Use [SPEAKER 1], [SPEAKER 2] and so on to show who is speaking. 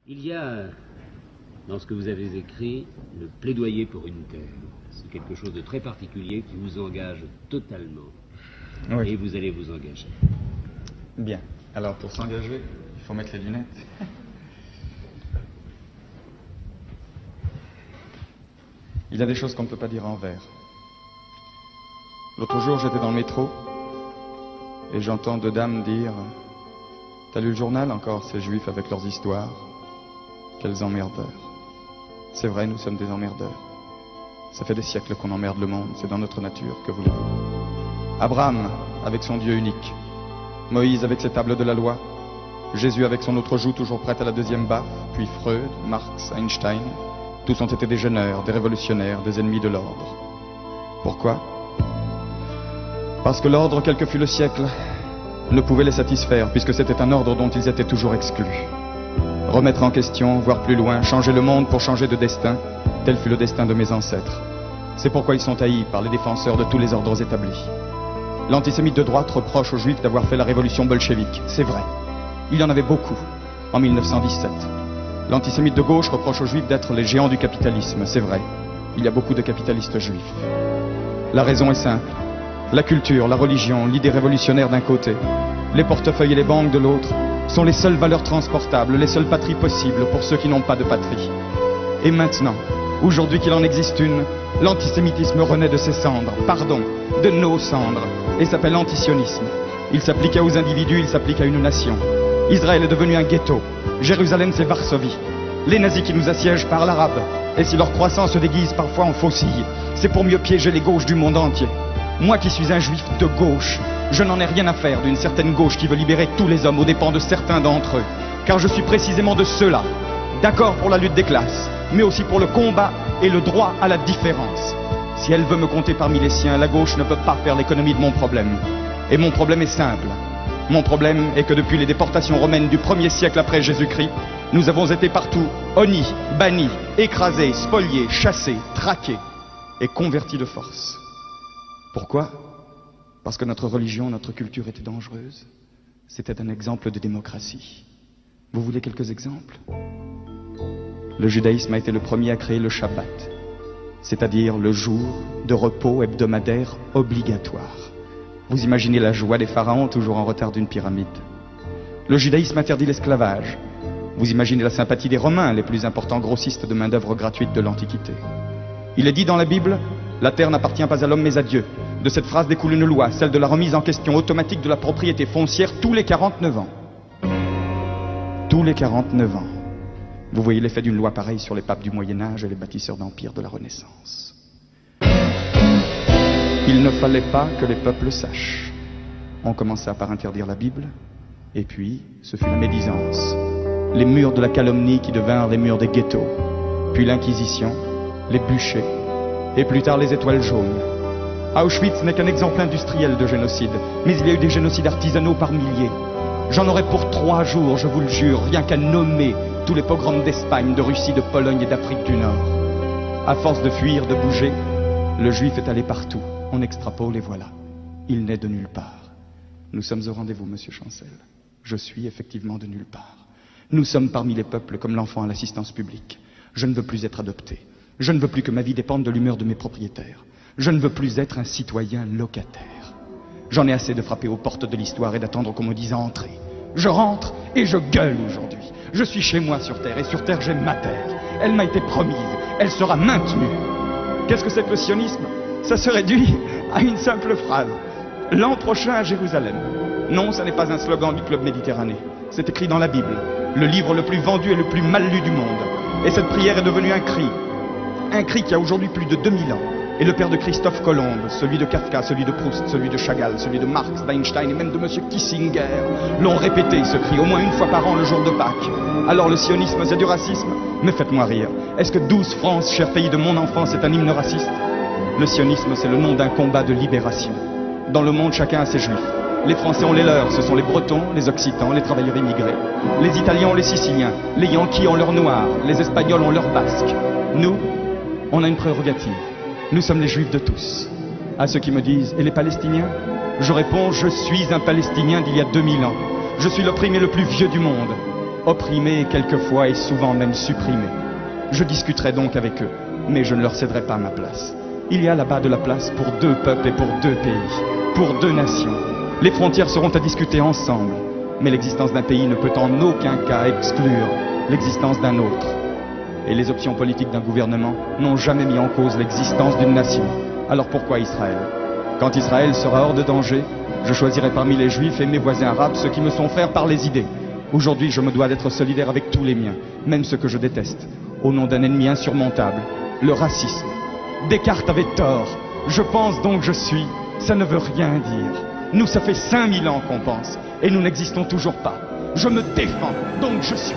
[SPEAKER 1] Il y a, dans ce que vous avez écrit, le plaidoyer pour une terre. C'est quelque chose de très particulier qui vous engage totalement.
[SPEAKER 2] Oui.
[SPEAKER 1] Et vous allez vous engager.
[SPEAKER 2] Bien. Alors, pour s'engager, il faut mettre les lunettes. Il y a des choses qu'on ne peut pas dire en vers. L'autre jour, j'étais dans le métro et j'entends deux dames dire « T'as lu le journal encore, ces juifs avec leurs histoires? Quels emmerdeurs. » C'est vrai, nous sommes des emmerdeurs. Ça fait des siècles qu'on emmerde le monde, c'est dans notre nature, que voulez-vous. Abraham avec son Dieu unique, Moïse avec ses tables de la loi, Jésus avec son autre joue toujours prête à la deuxième baffe, puis Freud, Marx, Einstein, tous ont été des jeûneurs, des révolutionnaires, des ennemis de l'ordre. Pourquoi? Parce que l'ordre, quel que fût le siècle, ne pouvait les satisfaire, puisque c'était un ordre dont ils étaient toujours exclus. Remettre en question, voir plus loin, changer le monde pour changer de destin, tel fut le destin de mes ancêtres. C'est pourquoi ils sont haïs par les défenseurs de tous les ordres établis. L'antisémite de droite reproche aux Juifs d'avoir fait la révolution bolchevique. C'est vrai. Il y en avait beaucoup, en 1917. L'antisémite de gauche reproche aux Juifs d'être les géants du capitalisme. C'est vrai. Il y a beaucoup de capitalistes juifs. La raison est simple. La culture, la religion, l'idée révolutionnaire d'un côté, les portefeuilles et les banques de l'autre, sont les seules valeurs transportables, les seules patries possibles pour ceux qui n'ont pas de patrie. Et maintenant, aujourd'hui qu'il en existe une, l'antisémitisme renaît de ses cendres, pardon, de nos cendres, et s'appelle antisionisme. Il s'applique aux individus, il s'applique à une nation. Israël est devenu un ghetto, Jérusalem c'est Varsovie. Les nazis qui nous assiègent parlent arabe, et si leur croissance se déguise parfois en faucille, c'est pour mieux piéger les gauches du monde entier. Moi qui suis un juif de gauche, je n'en ai rien à faire d'une certaine gauche qui veut libérer tous les hommes aux dépens de certains d'entre eux, car je suis précisément de ceux-là, d'accord pour la lutte des classes, mais aussi pour le combat et le droit à la différence. Si elle veut me compter parmi les siens, la gauche ne peut pas faire l'économie de mon problème. Et mon problème est simple. Mon problème est que depuis les déportations romaines du 1er siècle après Jésus-Christ, nous avons été partout honnis, bannis, écrasés, spoliés, chassés, traqués et convertis de force. Pourquoi? Parce que notre religion, notre culture était dangereuse. C'était un exemple de démocratie. Vous voulez quelques exemples? Le judaïsme a été le premier à créer le Shabbat, c'est-à-dire le jour de repos hebdomadaire obligatoire. Vous imaginez la joie des pharaons toujours en retard d'une pyramide. Le judaïsme interdit l'esclavage. Vous imaginez la sympathie des Romains, les plus importants grossistes de main-d'œuvre gratuite de l'Antiquité. Il est dit dans la Bible, la terre n'appartient pas à l'homme mais à Dieu. De cette phrase découle une loi, celle de la remise en question automatique de la propriété foncière tous les 49 ans. Tous les 49 ans. Vous voyez l'effet d'une loi pareille sur les papes du Moyen-Âge et les bâtisseurs d'empire de la Renaissance. Il ne fallait pas que les peuples sachent. On commença par interdire la Bible, et puis ce fut la médisance, les murs de la calomnie qui devinrent les murs des ghettos, puis l'Inquisition, les bûchers, et plus tard les étoiles jaunes. Auschwitz n'est qu'un exemple industriel de génocide, mais il y a eu des génocides artisanaux par milliers. J'en aurais pour 3 jours, je vous le jure, rien qu'à nommer tous les pogroms d'Espagne, de Russie, de Pologne et d'Afrique du Nord. À force de fuir, de bouger, le juif est allé partout. On extrapole et voilà. Il n'est de nulle part. Nous sommes au rendez-vous, monsieur Chancel. Je suis effectivement de nulle part. Nous sommes parmi les peuples comme l'enfant à l'assistance publique. Je ne veux plus être adopté. Je ne veux plus que ma vie dépende de l'humeur de mes propriétaires. Je ne veux plus être un citoyen locataire. J'en ai assez de frapper aux portes de l'histoire et d'attendre qu'on me dise entrer. Je rentre et je gueule aujourd'hui. Je suis chez moi sur Terre et sur Terre j'ai ma terre. Elle m'a été promise. Elle sera maintenue. Qu'est-ce que c'est que le sionisme? Ça se réduit à une simple phrase. L'an prochain à Jérusalem. Non, ça n'est pas un slogan du Club Méditerranée. C'est écrit dans la Bible. Le livre le plus vendu et le plus mal lu du monde. Et cette prière est devenue un cri. Un cri qui a aujourd'hui plus de 2000 ans. Et le père de Christophe Colomb, celui de Kafka, celui de Proust, celui de Chagall, celui de Marx, d'Einstein et même de monsieur Kissinger l'ont répété ce cri au moins une fois par an le jour de Pâques. Alors le sionisme c'est du racisme? Mais faites-moi rire. Est-ce que 12 France, cher pays de mon enfance, est un hymne raciste? Le sionisme c'est le nom d'un combat de libération. Dans le monde chacun a ses juifs. Les Français ont les leurs, ce sont les Bretons, les Occitans, les travailleurs immigrés. Les Italiens ont les Siciliens, les Yankees ont leurs Noirs, les Espagnols ont leurs Basques. Nous, on a une prérogative. Nous sommes les Juifs de tous. À ceux qui me disent « Et les Palestiniens ?» Je réponds « Je suis un Palestinien d'il y a 2000 ans. Je suis l'opprimé le plus vieux du monde. opprimés quelquefois et souvent même supprimés. Je discuterai donc avec eux, mais je ne leur céderai pas ma place. Il y a là-bas de la place pour 2 peuples et pour 2 pays, pour 2 nations. Les frontières seront à discuter ensemble, mais l'existence d'un pays ne peut en aucun cas exclure l'existence d'un autre. Et les options politiques d'un gouvernement n'ont jamais mis en cause l'existence d'une nation. Alors pourquoi Israël? Quand Israël sera hors de danger, je choisirai parmi les Juifs et mes voisins arabes ceux qui me sont frères par les idées. Aujourd'hui, je me dois d'être solidaire avec tous les miens, même ceux que je déteste, au nom d'un ennemi insurmontable, le racisme. Descartes avait tort. Je pense donc je suis. Ça ne veut rien dire. Nous, ça fait 5000 ans qu'on pense, et nous n'existons toujours pas. Je me défends, donc je suis.